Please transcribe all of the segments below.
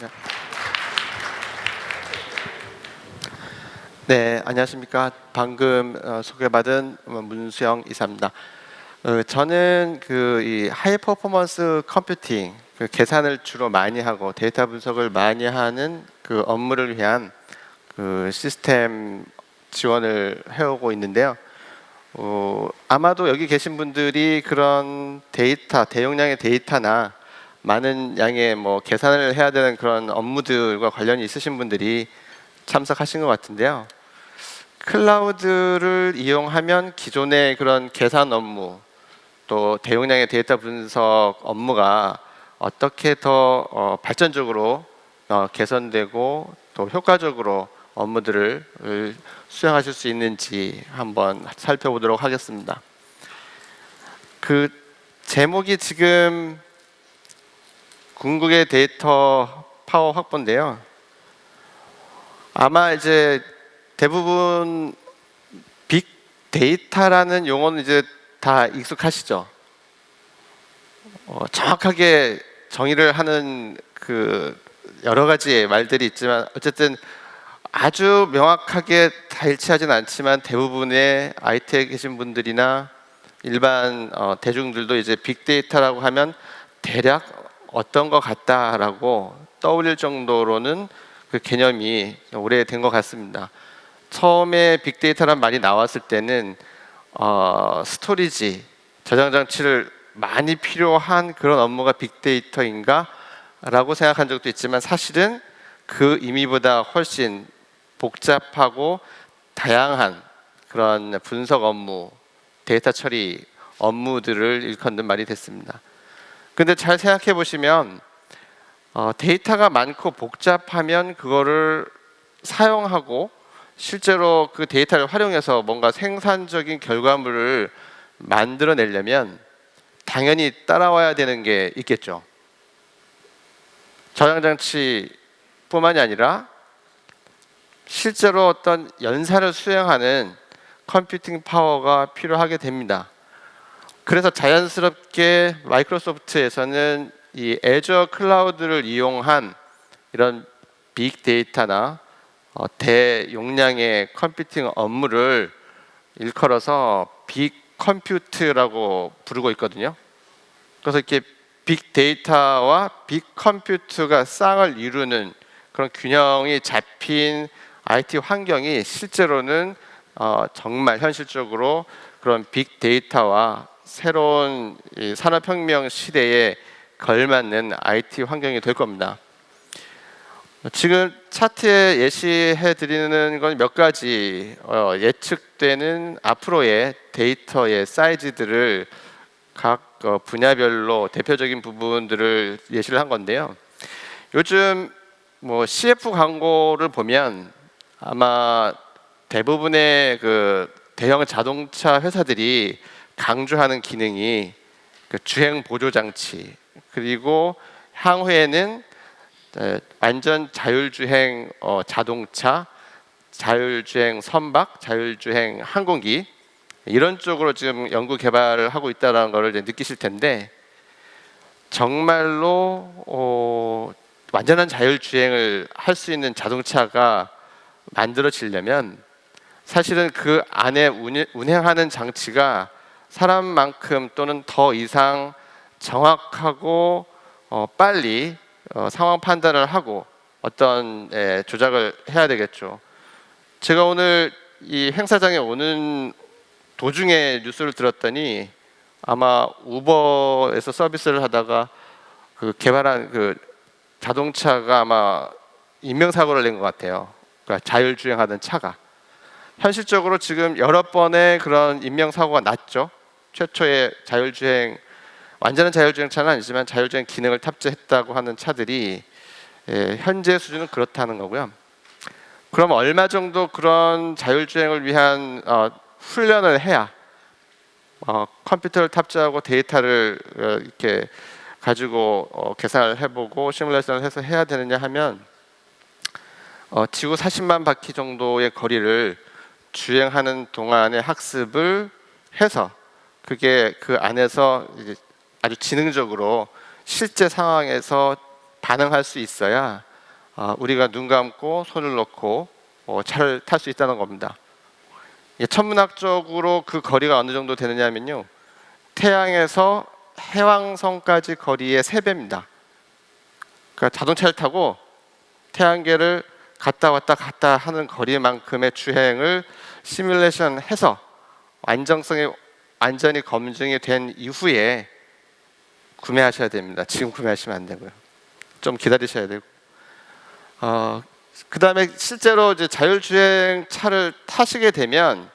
네. 네, 안녕하십니까. 방금 소개받은 문수영 이사입니다. 저는 이 하이 퍼포먼스 컴퓨팅, 계산을 주로 많이 하고 데이터 분석을 많이 하는 그 업무를 위한 그 시스템 지원을 해오고 있는데요. 아마도 여기 계신 분들이 그런 데이터, 대용량의 데이터나 많은 양의 계산을 해야 되는 그런 업무들과 관련이 있으신 분들이 참석하신 것 같은데요. 클라우드를 이용하면 기존의 그런 계산 업무, 또 대용량의 데이터 분석 업무가 어떻게 더 발전적으로 개선되고 또 효과적으로 업무들을 수행하실 수 있는지 한번 살펴보도록 하겠습니다. 그 제목이 지금 궁극의 데이터 파워 확보인데요. 아마 이제 대부분 빅데이터라는 용어는 이제 다 익숙하시죠. 정확하게 정의를 하는 그 여러 가지의 말들이 있지만 어쨌든 아주 명확하게 다 일치하진 않지만 대부분의 IT에 계신 분들이나 일반 대중들도 이제 빅데이터라고 하면 대략 어떤 것 같다라고 떠올릴 정도로는 그 개념이 오래된 것 같습니다. 처음에 빅데이터란 말이 나왔을 때는 스토리지, 저장 장치를 많이 필요한 그런 업무가 빅데이터인가? 라고 생각한 적도 있지만 사실은 그 의미보다 훨씬 복잡하고 다양한 그런 분석 업무, 데이터 처리 업무들을 일컫는 말이 됐습니다. 근데 잘 생각해 보시면 데이터가 많고 복잡하면 그거를 사용하고 실제로 그 데이터를 활용해서 뭔가 생산적인 결과물을 만들어내려면 당연히 따라와야 되는 게 있겠죠. 저장장치뿐만이 아니라 실제로 어떤 연산을 수행하는 컴퓨팅 파워가 필요하게 됩니다. 그래서 자연스럽게 마이크로소프트에서는 이 애저 클라우드를 이용한 이런 빅데이터나 대용량의 컴퓨팅 업무를 일컬어서 빅컴퓨트라고 부르고 있거든요. 그래서 이렇게 빅데이터와 빅컴퓨트가 쌍을 이루는 그런 균형이 잡힌 IT 환경이 실제로는 정말 현실적으로 그런 빅데이터와 새로운 이 산업혁명 시대에 걸맞는 IT 환경이 될 겁니다. 지금 차트에 예시해 드리는 건 몇 가지 예측되는 앞으로의 데이터의 사이즈들을 각 분야별로 대표적인 부분들을 예시를 한 건데요. 요즘 CF 광고를 보면 아마 대부분의 그 대형 자동차 회사들이 강조하는 기능이 그 주행 보조 장치, 그리고 향후에는 완전 자율주행 자동차, 자율주행 선박, 자율주행 항공기 이런 쪽으로 지금 연구 개발을 하고 있다는 것을 느끼실 텐데, 정말로 완전한 자율주행을 할 수 있는 자동차가 만들어지려면 사실은 그 안에 운행하는 장치가 사람만큼 또는 더 이상 정확하고 빨리 상황 판단을 하고 어떤 조작을 해야 되겠죠. 제가 오늘 이 행사장에 오는 도중에 뉴스를 들었더니 아마 우버에서 서비스를 하다가 그 개발한 그 자동차가 아마 인명사고를 낸 것 같아요. 그러니까 자율주행하던 차가. 현실적으로 지금 여러 번의 그런 인명사고가 났죠. 최초의 자율주행, 완전한 자율주행 차는 아니지만 자율주행 기능을 탑재했다고 하는 차들이 현재 수준은 그렇다는 거고요. 그럼 얼마 정도 그런 자율주행을 위한 훈련을 해야 컴퓨터를 탑재하고 데이터를 이렇게 가지고 계산을 해보고 시뮬레이션을 해서 해야 되느냐 하면 지구 40만 바퀴 정도의 거리를 주행하는 동안의 학습을 해서 그게 그 안에서 이제 아주 지능적으로 실제 상황에서 반응할 수 있어야 우리가 눈 감고 손을 놓고 차를 탈 수 있다는 겁니다. 천문학적으로 그 거리가 어느 정도 되느냐면요, 태양에서 해왕성까지 거리의 3배입니다. 그러니까 자동차를 타고 태양계를 갔다 왔다 하는 거리만큼의 주행을 시뮬레이션해서 안정성이 완전히 검증이 된 이후에 구매하셔야 됩니다. 지금 구매하시면 안 되고요. 좀 기다리셔야 되고. 그 다음에 실제로 이제 자율주행 차를 타시게 되면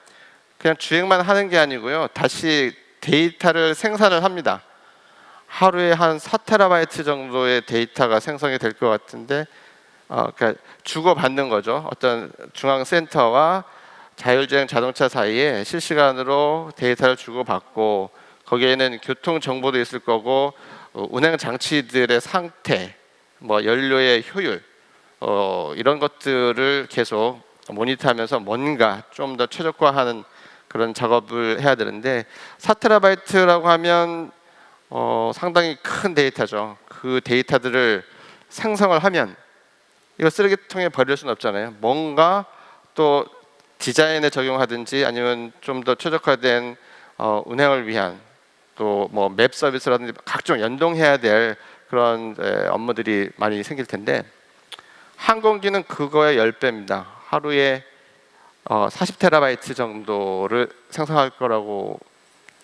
그냥 주행만 하는 게 아니고요, 다시 데이터를 생산을 합니다. 하루에 한 4TB 정도의 데이터가 생성이 될 것 같은데, 그러니까 주고받는 거죠. 어떤 중앙센터와 자율주행 자동차 사이에 실시간으로 데이터를 주고받고, 거기에는 교통 정보도 있을 거고, 운행 장치들의 상태, 뭐 연료의 효율, 이런 것들을 계속 모니터하면서 뭔가 좀 더 최적화하는 그런 작업을 해야 되는데, 4TB라고 하면 상당히 큰 데이터죠. 그 데이터들을 생성을 하면 이거 쓰레기통에 버릴 수는 없잖아요. 뭔가 또 디자인에 적용하든지 아니면 좀 더 최적화된 운행을 위한 또 뭐 맵 서비스라든지 각종 연동해야 될 그런 업무들이 많이 생길 텐데, 항공기는 그거의 10배입니다. 하루에 40TB 정도를 생성할 거라고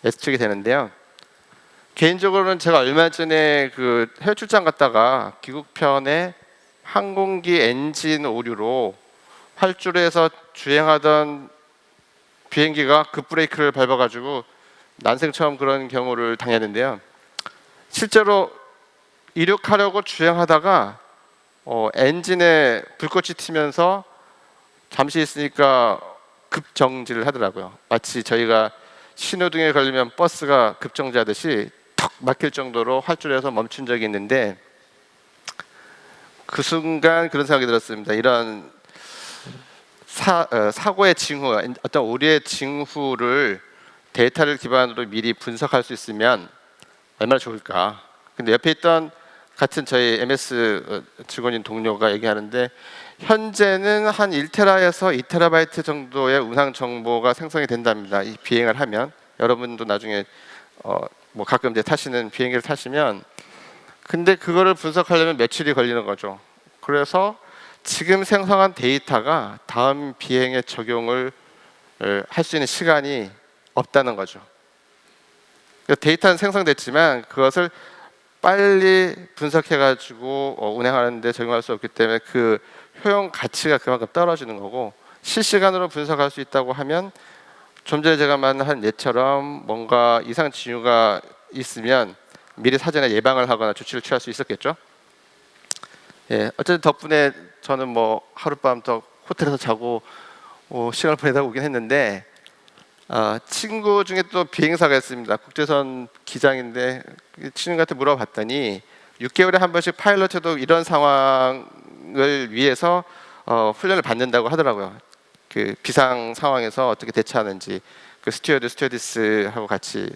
예측이 되는데요. 개인적으로는 제가 얼마 전에 그 해외 출장 갔다가 귀국편에 항공기 엔진 오류로 활주로에서 주행하던 비행기가 급브레이크를 밟아가지고 난생 처음 그런 경우를 당했는데요. 실제로 이륙하려고 주행하다가 엔진에 불꽃이 튀면서 잠시 있으니까 급정지를 하더라고요. 마치 저희가 신호등에 걸리면 버스가 급정지하듯이 턱 막힐 정도로 활주로에서 멈춘 적이 있는데, 그 순간 그런 생각이 들었습니다. 이런 사고의 징후, 어떤 오류의 징후를 데이터를 기반으로 미리 분석할 수 있으면 얼마나 좋을까. 근데 옆에 있던 같은 저희 MS 직원인 동료가 얘기하는데, 현재는 한 1테라에서 2TB 정도의 운항 정보가 생성이 된답니다. 이 비행을 하면. 여러분도 나중에 뭐 가끔 이제 타시는 비행기를 타시면, 근데 그거를 분석하려면 며칠이 걸리는 거죠. 그래서 지금 생성한 데이터가 다음 비행에 적용을 할 수 있는 시간이 없다는 거죠. 데이터는 생성됐지만 그것을 빨리 분석해가지고 운행하는데 적용할 수 없기 때문에 그 효용 가치가 그만큼 떨어지는 거고, 실시간으로 분석할 수 있다고 하면 좀 전에 제가 말한 예처럼 뭔가 이상 징후가 있으면 미리 사전에 예방을 하거나 조치를 취할 수 있었겠죠. 예, 어쨌든 덕분에 저는 뭐 하룻밤 더 호텔에서 자고 시간을 보내다 오긴 했는데, 친구 중에 또 비행사가 있습니다. 국제선 기장인데 친구한테 물어봤더니 6개월에 한 번씩 파일럿도 이런 상황을 위해서 훈련을 받는다고 하더라고요. 그 비상 상황에서 어떻게 대처하는지, 그 스튜어디스하고 같이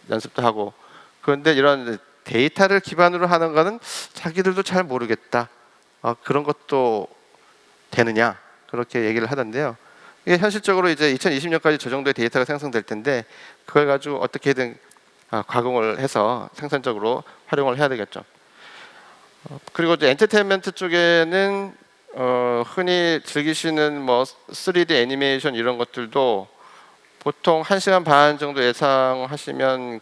연습도 하고. 그런데 이런 데이터를 기반으로 하는 거는 자기들도 잘 모르겠다. 그런 것도 되느냐, 그렇게 얘기를 하던데요. 이게 현실적으로 이제 2020년까지 저 정도의 데이터가 생성될 텐데, 그걸 가지고 어떻게든 가공을 해서 생산적으로 활용을 해야 되겠죠. 그리고 이제 엔터테인먼트 쪽에는 흔히 즐기시는 뭐 3D 애니메이션 이런 것들도 보통 1시간 반 정도 예상하시면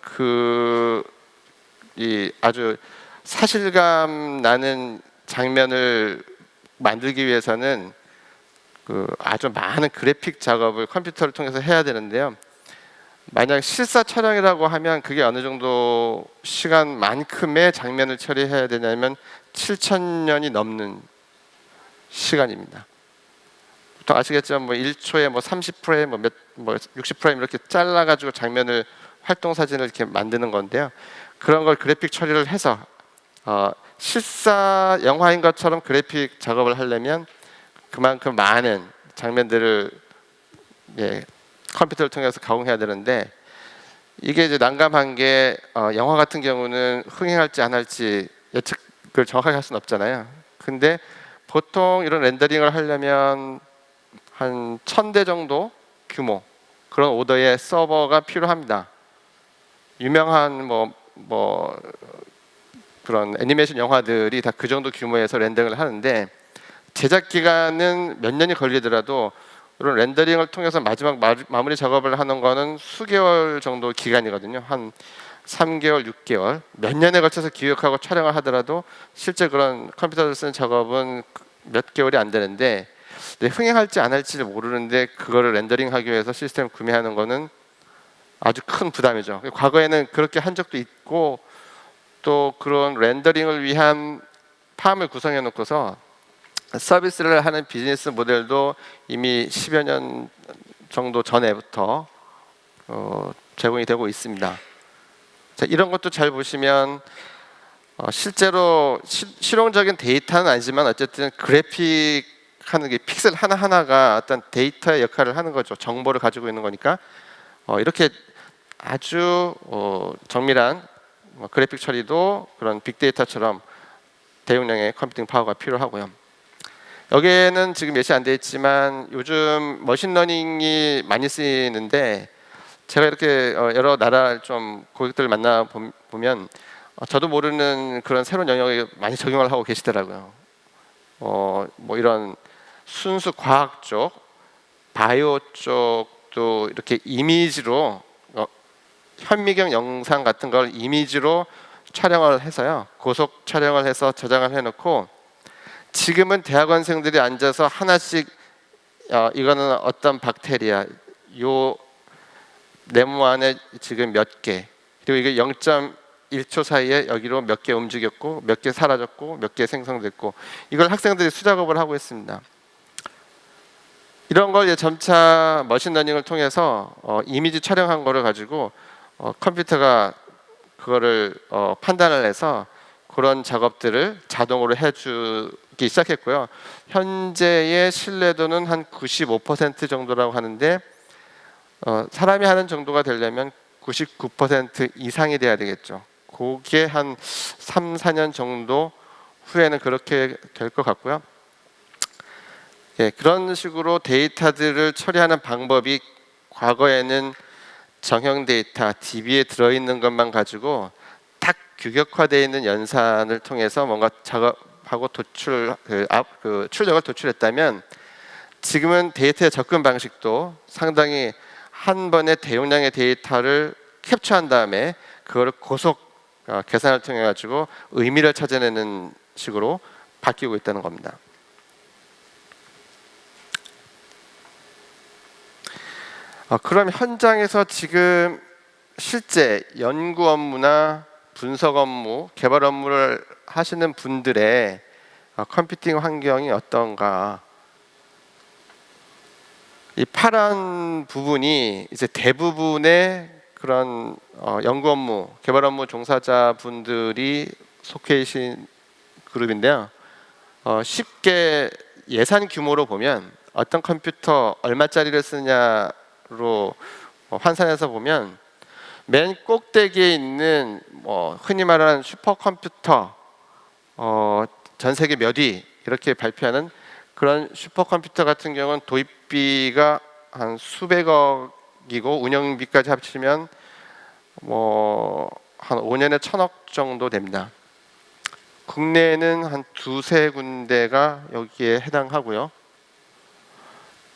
이 아주 사실감 나는 장면을 만들기 위해서는 아주 많은 그래픽 작업을 컴퓨터를 통해서 해야 되는데요. 만약 실사 촬영이라고 하면 그게 어느 정도 시간만큼의 장면을 처리해야 되냐면 7,000년이 넘는 시간입니다. 보통 아시겠지만 뭐 1초에 뭐 30프레임, 뭐 60프레임 이렇게 잘라가지고 장면을, 활동 사진을 이렇게 만드는 건데요. 그런 걸 그래픽 처리를 해서 실사 영화인 것처럼 그래픽 작업을 하려면 그만큼 많은 장면들을 컴퓨터를 통해서 가공해야 되는데, 이게 이제 난감한 게 영화 같은 경우는 흥행할지 안 할지 그걸 정확하게 할 수는 없잖아요. 근데 보통 이런 렌더링을 하려면 한 1000대 정도 규모 그런 오더의 서버가 필요합니다. 유명한 뭐 그런 애니메이션 영화들이 다 그 정도 규모에서 렌더링을 하는데, 제작 기간은 몇 년이 걸리더라도 이런 렌더링을 통해서 마지막 마무리 작업을 하는 거는 수개월 정도 기간이거든요. 한 3개월, 6개월, 몇 년에 걸쳐서 기획하고 촬영을 하더라도 실제 그런 컴퓨터를 쓰는 작업은 몇 개월이 안 되는데, 흥행할지 안 할지를 모르는데 그거를 렌더링하기 위해서 시스템 구매하는 거는 아주 큰 부담이죠. 과거에는 그렇게 한 적도 있고, 또 그런 렌더링을 위한 팜을 구성해 놓고서 서비스를 하는 비즈니스 모델도 이미 10여 년 정도 전에부터 제공이 되고 있습니다. 자, 이런 것도 잘 보시면 실제로 실용적인 데이터는 아니지만 어쨌든 그래픽 하는 게 픽셀 하나하나가 어떤 데이터의 역할을 하는 거죠. 정보를 가지고 있는 거니까 이렇게 아주 정밀한 그래픽 처리도 그런 빅데이터처럼 대용량의 컴퓨팅 파워가 필요하고요. 여기에는 지금 예시 안 되어 있지만 요즘 머신러닝이 많이 쓰이는데, 제가 이렇게 여러 나라 좀 고객들 만나 보면 저도 모르는 그런 새로운 영역에 많이 적용을 하고 계시더라고요. 뭐 이런 순수 과학 쪽, 바이오 쪽도 이렇게 이미지로 현미경 영상 같은 걸 이미지로 촬영을 해서요, 고속 촬영을 해서 저장을 해놓고, 지금은 대학원생들이 앉아서 하나씩 이거는 어떤 박테리아, 요 네모 안에 지금 몇 개, 그리고 이게 0.1초 사이에 여기로 몇 개 움직였고 몇 개 사라졌고 몇 개 생성됐고, 이걸 학생들이 수작업을 하고 있습니다. 이런 걸 이제 점차 머신러닝을 통해서 이미지 촬영한 거를 가지고 컴퓨터가 그거를 판단을 해서 그런 작업들을 자동으로 해주기 시작했고요. 현재의 신뢰도는 한 95% 정도라고 하는데, 사람이 하는 정도가 되려면 99% 이상이 돼야 되겠죠. 그게 한 3, 4년 정도 후에는 그렇게 될 것 같고요. 예, 그런 식으로 데이터들을 처리하는 방법이 과거에는 정형 데이터, DB에 들어있는 것만 가지고 딱 규격화되어 있는 연산을 통해서 뭔가 작업하고 출력을 도출했다면, 지금은 데이터의 접근 방식도 상당히 한 번에 대용량의 데이터를 캡처한 다음에 그거를 고속 계산을 통해 가지고 의미를 찾아내는 식으로 바뀌고 있다는 겁니다. 그럼 현장에서 지금 실제 연구 업무나 분석 업무, 개발 업무를 하시는 분들의 컴퓨팅 환경이 어떤가? 이 파란 부분이 이제 대부분의 그런 연구 업무, 개발 업무 종사자 분들이 속해 계신 그룹인데요. 쉽게 예산 규모로 보면 어떤 컴퓨터 얼마짜리를 쓰냐로 환산해서 보면, 맨 꼭대기에 있는 흔히 말하는 슈퍼컴퓨터, 전 세계 몇 위 이렇게 발표하는 그런 슈퍼컴퓨터 같은 경우는 도입비가 한 수백억이고 운영비까지 합치면 한 5년에 1000억 정도 됩니다. 국내에는 한 두세 군데가 여기에 해당하고요.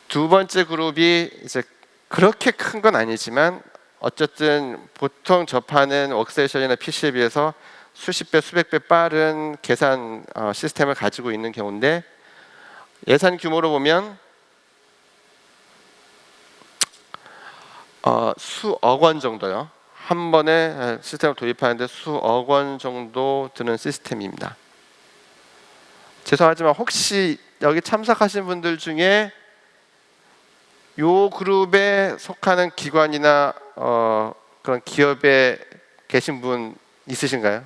두 번째 그룹이 이제 그렇게 큰 건 아니지만 어쨌든 보통 접하는 워크스테이션이나 PC에 비해서 수십 배, 수백 배 빠른 계산 시스템을 가지고 있는 경우인데, 예산 규모로 보면 수억 원 정도요. 한 번에 시스템을 도입하는데 수억 원 정도 드는 시스템입니다. 죄송하지만 혹시 여기 참석하신 분들 중에 요 그룹에 속하는 기관이나 그런 기업에 계신 분 있으신가요?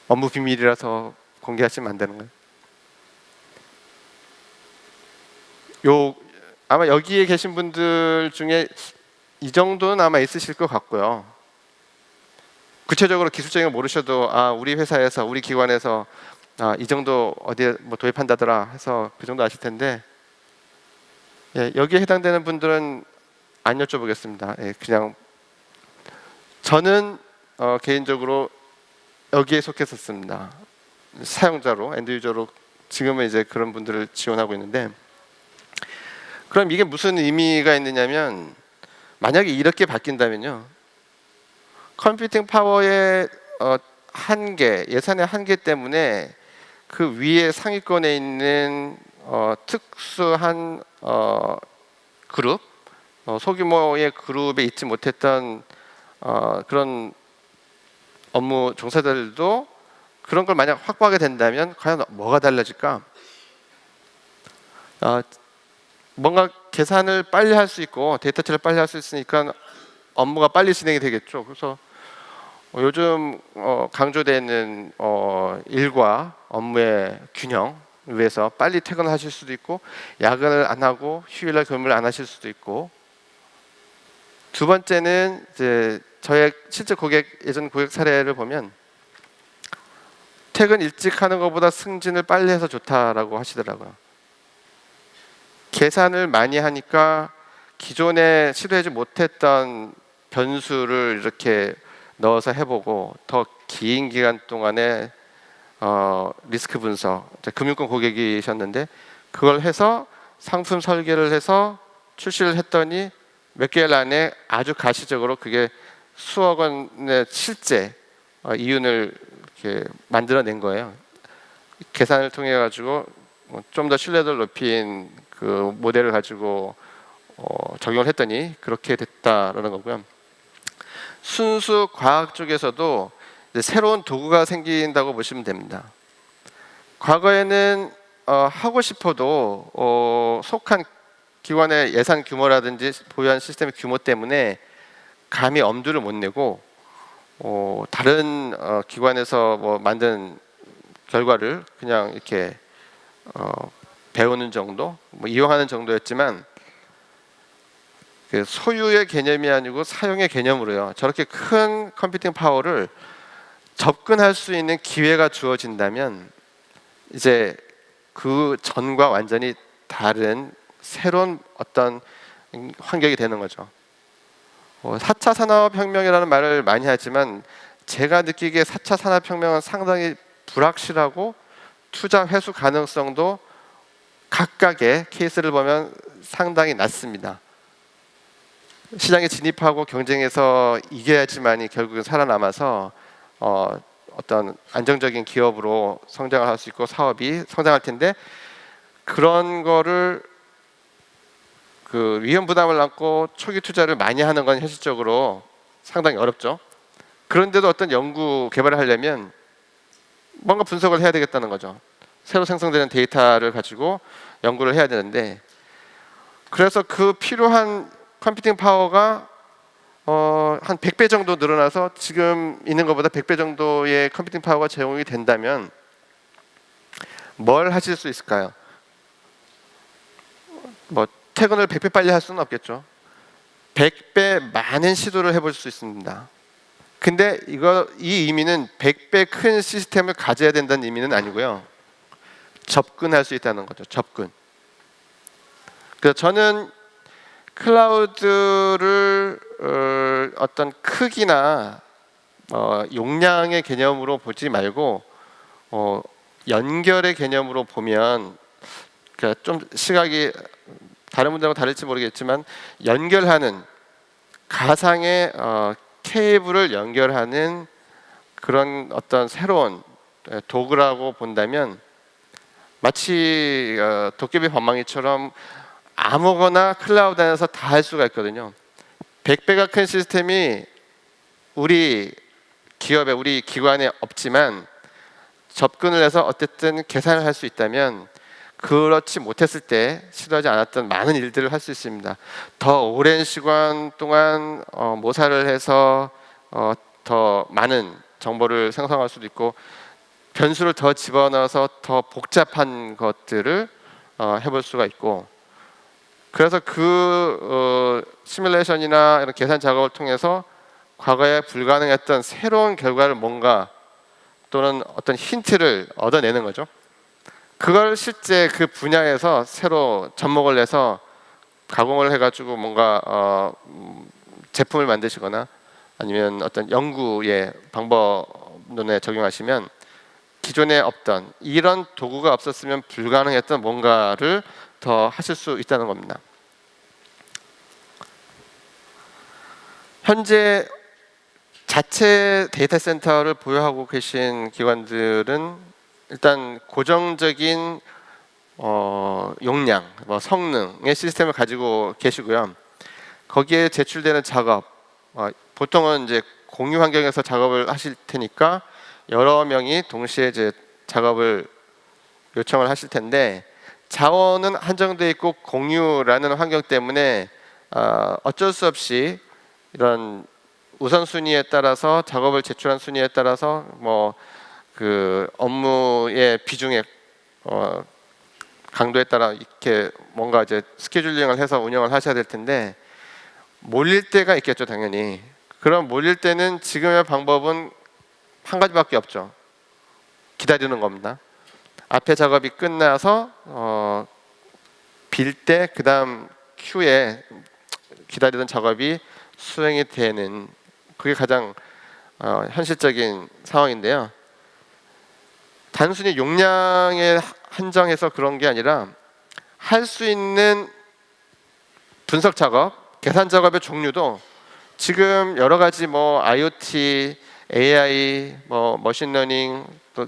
업무 비밀이라서 공개하시면 안 되는 거예요? 아마 여기에 계신 분들 중에 이 정도는 아마 있으실 것 같고요. 구체적으로 기술적인 걸 모르셔도 우리 회사에서 우리 기관에서 이 정도 어디에 뭐 도입한다더라 해서 그 정도 아실 텐데, 여기에 해당되는 분들은 안 여쭤보겠습니다. 그냥 저는 개인적으로 여기에 속했었습니다. 사용자로, 엔드 유저로. 지금은 이제 그런 분들을 지원하고 있는데, 그럼 이게 무슨 의미가 있느냐면, 만약에 이렇게 바뀐다면요, 컴퓨팅 파워의 한계, 예산의 한계 때문에 그 위에 상위권에 있는 특수한 그룹, 소규모의 그룹에 있지 못했던 그런 업무 종사자들도 그런 걸 만약 확보하게 된다면 과연 뭐가 달라질까? 뭔가 계산을 빨리 할 수 있고 데이터 처리를 빨리 할 수 있으니까 업무가 빨리 진행이 되겠죠. 그래서 요즘 강조되는 일과 업무의 균형 위해서 빨리 퇴근하실 수도 있고, 야근을 안 하고 휴일날 근무를 안 하실 수도 있고, 두 번째는 이제 저의 실제 예전 고객 사례를 보면 퇴근 일찍 하는 것보다 승진을 빨리 해서 좋다라고 하시더라고요. 계산을 많이 하니까 기존에 시도하지 못했던 변수를 이렇게 넣어서 해보고 더 긴 기간 동안에 리스크 분석, 금융권 고객이셨는데 그걸 해서 상품 설계를 해서 출시를 했더니 몇 개월 안에 아주 가시적으로 그게 수억 원의 실제 이윤을 이렇게 만들어낸 거예요. 계산을 통해 가지고 좀 더 신뢰도를 높인 그 모델을 가지고 적용을 했더니 그렇게 됐다라는 거고요. 순수 과학 쪽에서도 이제 새로운 도구가 생긴다고 보시면 됩니다. 과거에는 하고 싶어도 속한 기관의 예산 규모라든지 보유한 시스템의 규모 때문에 감히 엄두를 못 내고 다른 기관에서 뭐 만든 결과를 그냥 이렇게 배우는 정도, 뭐 이용하는 정도였지만, 그 소유의 개념이 아니고 사용의 개념으로요, 저렇게 큰 컴퓨팅 파워를 접근할 수 있는 기회가 주어진다면 이제 그 전과 완전히 다른 새로운 어떤 환경이 되는 거죠. 4차 산업혁명이라는 말을 많이 하지만 제가 느끼기에 4차 산업혁명은 상당히 불확실하고 투자 회수 가능성도 각각의 케이스를 보면 상당히 낮습니다. 시장에 진입하고 경쟁에서 이겨야지만이 결국은 살아남아서 어떤 안정적인 기업으로 성장을 할 수 있고 사업이 성장할 텐데, 그런 거를 그 위험 부담을 안고 초기 투자를 많이 하는 건 현실적으로 상당히 어렵죠. 그런데도 어떤 연구 개발을 하려면 뭔가 분석을 해야 되겠다는 거죠. 새로 생성되는 데이터를 가지고 연구를 해야 되는데, 그래서 그 필요한 컴퓨팅 파워가 한 100배 정도 늘어나서 지금 있는 것보다 100배 정도의 컴퓨팅 파워가 제공이 된다면 뭘 하실 수 있을까요? 뭐 퇴근을 100배 빨리 할 수는 없겠죠. 100배 많은 시도를 해볼 수 있습니다. 근데 이 의미는 100배 큰 시스템을 가져야 된다는 의미는 아니고요, 접근할 수 있다는 거죠. 접근. 그래서 저는 클라우드를 어떤 크기나 용량의 개념으로 보지 말고 연결의 개념으로 보면, 그러니까 좀 시각이 다른 분들하고 다를지 모르겠지만 연결하는 가상의 케이블을 연결하는 그런 어떤 새로운 도구라고 본다면, 마치 도깨비 방망이처럼 아무거나 클라우드 안에서 다 할 수가 있거든요. 100배가 큰 시스템이 우리 기업에, 우리 기관에 없지만 접근을 해서 어쨌든 계산을 할 수 있다면, 그렇지 못했을 때 시도하지 않았던 많은 일들을 할 수 있습니다. 더 오랜 시간 동안 모사를 해서 더 많은 정보를 생성할 수도 있고, 변수를 더 집어넣어서 더 복잡한 것들을 해볼 수가 있고, 그래서 그 시뮬레이션이나 이런 계산 작업을 통해서 과거에 불가능했던 새로운 결과를 뭔가 또는 어떤 힌트를 얻어내는 거죠. 그걸 실제 그 분야에서 새로 접목을 해서 가공을 해가지고 뭔가 제품을 만드시거나 아니면 어떤 연구의 방법론에 적용하시면 기존에 없던 이런 도구가 없었으면 불가능했던 뭔가를 더 하실 수 있다는 겁니다. 현재 자체 데이터 센터를 보유하고 계신 기관들은 일단 고정적인 용량, 성능의 시스템을 가지고 계시고요. 거기에 제출되는 작업, 보통은 이제 공유 환경에서 작업을 하실 테니까 여러 명이 동시에 이제 작업을 요청을 하실 텐데 자원은 한정되어 있고 공유라는 환경 때문에 어쩔 수 없이 이런 우선순위에 따라서 작업을 제출한 순위에 따라서 그 업무의 비중의 강도에 따라 이렇게 뭔가 이제 스케줄링을 해서 운영을 하셔야 될 텐데 몰릴 때가 있겠죠, 당연히. 그럼 몰릴 때는 지금의 방법은 한 가지밖에 없죠. 기다리는 겁니다. 앞에 작업이 끝나서 빌 때 그 다음 큐에 기다리던 작업이 수행이 되는, 그게 가장 현실적인 상황인데요. 단순히 용량에 한정해서 그런 게 아니라 할 수 있는 분석 작업, 계산 작업의 종류도 지금 여러 가지 IoT, AI, 머신러닝, 또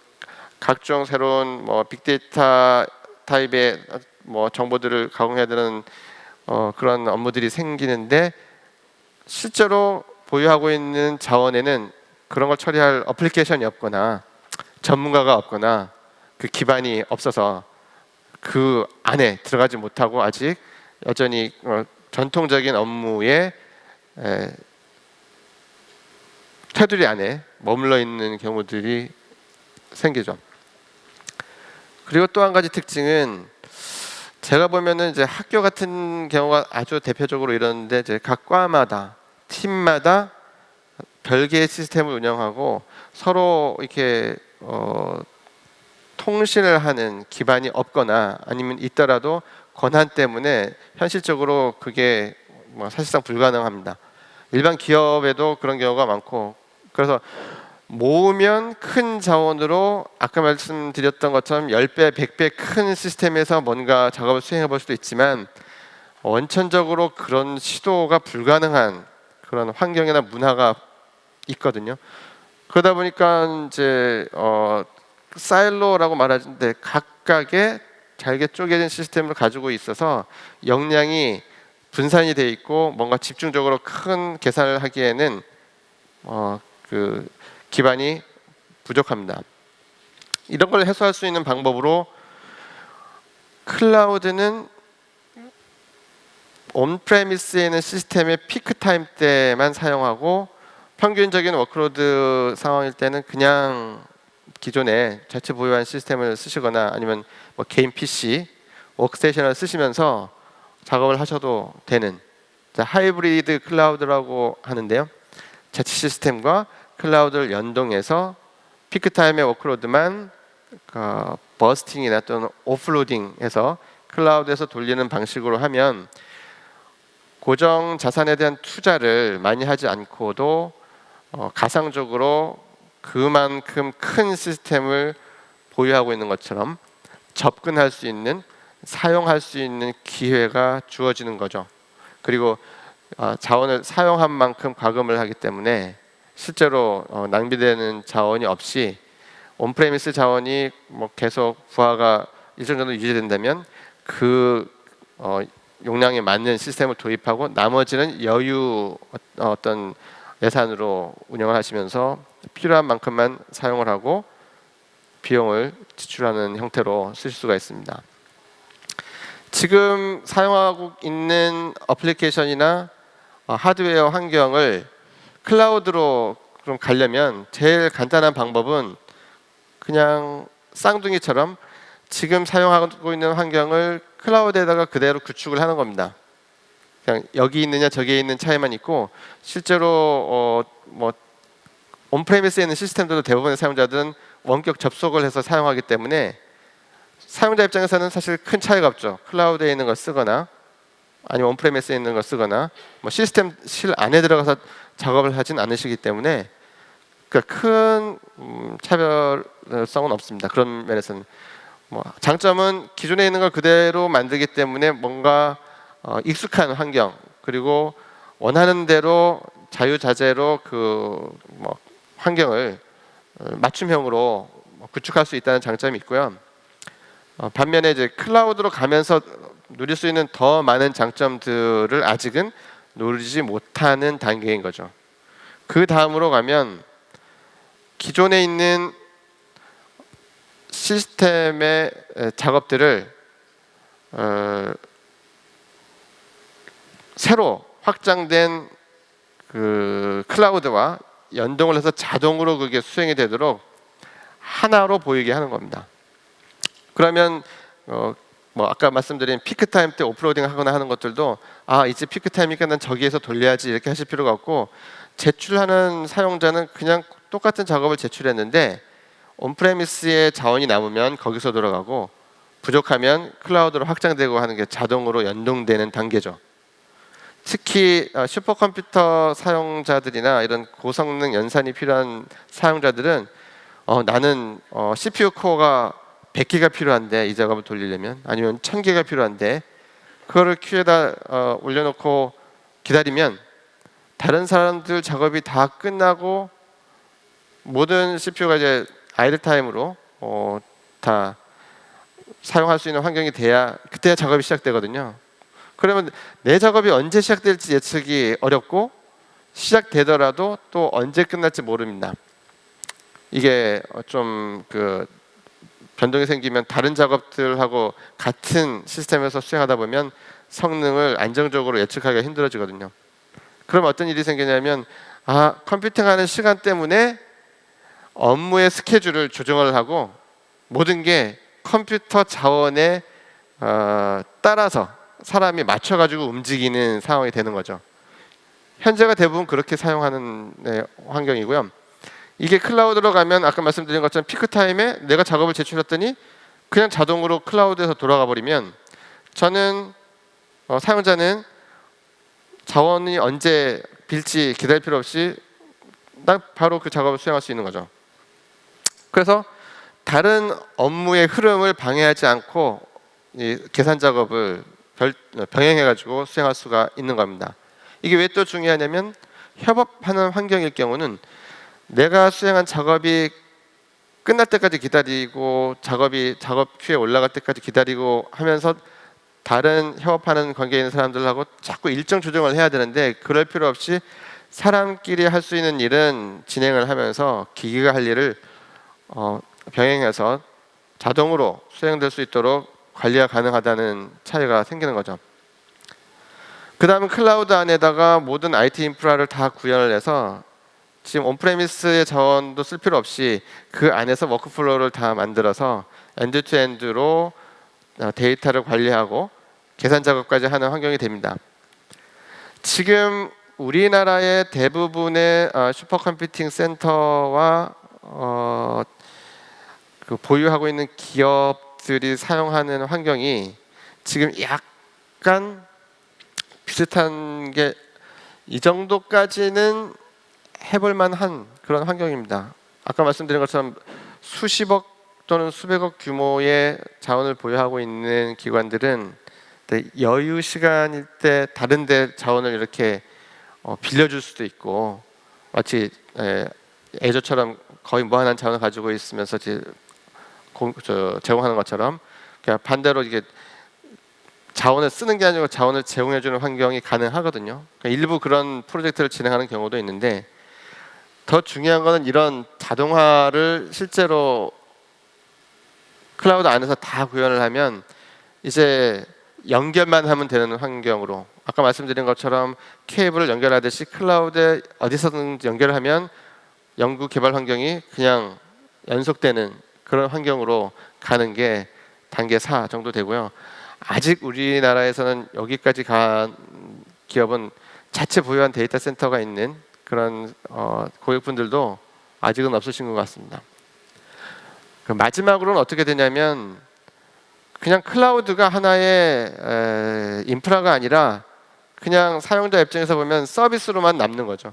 각종 새로운 빅데이터 타입의 정보들을 가공해야 되는 그런 업무들이 생기는데 실제로 보유하고 있는 자원에는 그런 걸 처리할 어플리케이션이 없거나 전문가가 없거나 그 기반이 없어서 그 안에 들어가지 못하고 아직 여전히 전통적인 업무의 테두리 안에 머물러 있는 경우들이 생기죠. 그리고 또 한 가지 특징은 제가 보면은 이제 학교 같은 경우가 아주 대표적으로 이러는데 이제 각 과마다 팀마다 별개의 시스템을 운영하고 서로 이렇게 통신을 하는 기반이 없거나 아니면 있더라도 권한 때문에 현실적으로 그게 사실상 불가능합니다. 일반 기업에도 그런 경우가 많고, 그래서 모으면 큰 자원으로 아까 말씀드렸던 것처럼 10배, 100배 큰 시스템에서 뭔가 작업을 수행해 볼 수도 있지만 원천적으로 그런 시도가 불가능한 그런 환경이나 문화가 있거든요. 그러다 보니까 이제 사일로라고 말하는데 각각의 잘게 쪼개진 시스템을 가지고 있어서 역량이 분산이 돼 있고 뭔가 집중적으로 큰 계산을 하기에는 그 기반이 부족합니다. 이런 걸 해소할 수 있는 방법으로 클라우드는 온프레미스에 있는 시스템의 피크 타임 때만 사용하고 평균적인 워크로드 상황일 때는 그냥 기존에 자체 보유한 시스템을 쓰시거나 아니면 개인 PC, 워크스테이션을 쓰시면서 작업을 하셔도 되는 하이브리드 클라우드라고 하는데요. 자체 시스템과 클라우드를 연동해서 피크타임의 워크로드만 버스팅이나 또는 오프로딩해서 클라우드에서 돌리는 방식으로 하면 고정 자산에 대한 투자를 많이 하지 않고도 가상적으로 그만큼 큰 시스템을 보유하고 있는 것처럼 접근할 수 있는, 사용할 수 있는 기회가 주어지는 거죠. 그리고 자원을 사용한 만큼 과금을 하기 때문에 실제로 낭비되는 자원이 없이 온프레미스 자원이 계속 부하가 일정 정도 유지된다면 그 용량에 맞는 시스템을 도입하고 나머지는 여유 어떤 예산으로 운영을 하시면서 필요한 만큼만 사용을 하고 비용을 지출하는 형태로 쓰실 수가 있습니다. 지금 사용하고 있는 어플리케이션이나 하드웨어 환경을 클라우드로 좀 가려면 제일 간단한 방법은 그냥 쌍둥이처럼 지금 사용하고 있는 환경을 클라우드에다가 그대로 구축을 하는 겁니다. 그냥 여기 있느냐 저기에 있는 차이만 있고 실제로 뭐 온프레미스에 있는 시스템들도 대부분의 사용자들은 원격 접속을 해서 사용하기 때문에 사용자 입장에서는 사실 큰 차이가 없죠. 클라우드에 있는 걸 쓰거나 아니면 온프레미스에 있는 걸 쓰거나 뭐 시스템실 안에 들어가서 작업을 하진 않으시기 때문에 그러니까 큰 차별성은 없습니다. 그런 면에서는 뭐 장점은 기존에 있는 걸 그대로 만들기 때문에 뭔가 익숙한 환경 그리고 원하는 대로 자유자재로 그 뭐 환경을 맞춤형으로 구축할 수 있다는 장점이 있고요. 반면에 이제 클라우드로 가면서 누릴 수 있는 더 많은 장점들을 아직은 누리지 못하는 단계인 거죠. 그 다음으로 가면 기존에 있는 시스템의 작업들을 새로 확장된 그 클라우드와 연동을 해서 자동으로 그게 수행이 되도록 하나로 보이게 하는 겁니다. 그러면 뭐 아까 말씀드린 피크 타임 때 오프로딩 하거나 하는 것들도 이제 피크 타임이니까 난 저기에서 돌려야지 이렇게 하실 필요가 없고 제출하는 사용자는 그냥 똑같은 작업을 제출했는데 온프레미스의 자원이 남으면 거기서 돌아가고 부족하면 클라우드로 확장되고 하는 게 자동으로 연동되는 단계죠. 특히 슈퍼컴퓨터 사용자들이나 이런 고성능 연산이 필요한 사용자들은 나는 CPU 코어가 100개가 필요한데 이 작업을 돌리려면 아니면 1000개가 필요한데 그거를 큐에다 올려놓고 기다리면 다른 사람들 작업이 다 끝나고 모든 CPU가 이제 아이들 타임으로 다 사용할 수 있는 환경이 돼야 그때야 작업이 시작되거든요. 그러면 내 작업이 언제 시작될지 예측이 어렵고 시작되더라도 또 언제 끝날지 모릅니다. 이게 좀 그 변동이 생기면 다른 작업들하고 같은 시스템에서 수행하다 보면 성능을 안정적으로 예측하기가 힘들어지거든요. 그럼 어떤 일이 생기냐면 컴퓨팅하는 시간 때문에 업무의 스케줄을 조정을 하고 모든 게 컴퓨터 자원에 따라서 사람이 맞춰가지고 움직이는 상황이 되는 거죠. 현재가 대부분 그렇게 사용하는 환경이고요. 이게 클라우드로 가면 아까 말씀드린 것처럼 피크 타임에 내가 작업을 제출했더니 그냥 자동으로 클라우드에서 돌아가 버리면 저는 사용자는 자원이 언제 빌지 기다릴 필요 없이 딱 바로 그 작업을 수행할 수 있는 거죠. 그래서 다른 업무의 흐름을 방해하지 않고 이 계산 작업을 병행해가지고 수행할 수가 있는 겁니다. 이게 왜 또 중요하냐면 협업하는 환경일 경우는 내가 수행한 작업이 끝날 때까지 기다리고 작업 큐에 올라갈 때까지 기다리고 하면서 다른 협업하는 관계에 있는 사람들하고 자꾸 일정 조정을 해야 되는데 그럴 필요 없이 사람끼리 할 수 있는 일은 진행을 하면서 기계가 할 일을 병행해서 자동으로 수행될 수 있도록 관리가 가능하다는 차이가 생기는 거죠. 그 다음은 클라우드 안에다가 모든 IT 인프라를 다 구현을 해서 지금 온프레미스의 자원도 쓸 필요 없이 그 안에서 워크플로우를 다 만들어서 엔드투엔드로 데이터를 관리하고 계산 작업까지 하는 환경이 됩니다. 지금 우리나라의 대부분의 슈퍼컴퓨팅 센터와 그 보유하고 있는 기업들이 사용하는 환경이 지금 약간 비슷한 게 이 정도까지는 해볼 만한 그런 환경입니다. 아까 말씀드린 것처럼 수십억 또는 수백억 규모의 자원을 보유하고 있는 기관들은 여유 시간일 때 다른 데 자원을 이렇게 빌려줄 수도 있고 마치 애저처럼 거의 무한한 자원을 가지고 있으면서 제공하는 것처럼 그냥 반대로 이게 자원을 쓰는 게 아니고 자원을 제공해주는 환경이 가능하거든요. 그러니까 일부 그런 프로젝트를 진행하는 경우도 있는데 더 중요한 거는 이런 자동화를 실제로 클라우드 안에서 다 구현을 하면 이제 연결만 하면 되는 환경으로 아까 말씀드린 것처럼 케이블을 연결하듯이 클라우드에 어디서든 연결을 하면 연구 개발 환경이 그냥 연속되는 그런 환경으로 가는 게 단계 4 정도 되고요. 아직 우리나라에서는 여기까지 간 기업은 자체 보유한 데이터 센터가 있는 그런 고객분들도 아직은 없으신 것 같습니다. 그 마지막으로는 어떻게 되냐면 그냥 클라우드가 하나의 인프라가 아니라 그냥 사용자 입장에서 보면 서비스로만 남는 거죠.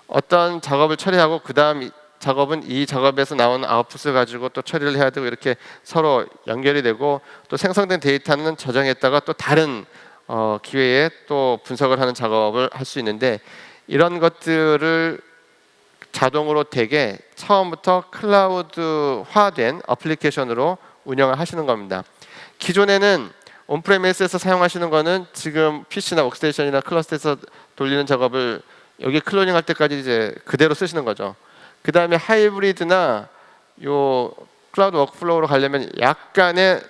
어떤 작업을 처리하고 그 다음 작업은 이 작업에서 나온 아웃풋을 가지고 또 처리를 해야 되고 이렇게 서로 연결이 되고 또 생성된 데이터는 저장했다가 또 다른 기회에 또 분석을 하는 작업을 할 수 있는데 이런 것들을 자동으로 되게 처음부터 클라우드화된 어플리케이션으로 운영을 하시는 겁니다. 기존에는 온프레미스에서 사용하시는 거는 지금 PC나 워크스테이션이나 클러스터에서 돌리는 작업을 여기 클로닝 할 때까지 이제 그대로 쓰시는 거죠. 그 다음에 하이브리드나 요 클라우드 워크플로우로 가려면 약간의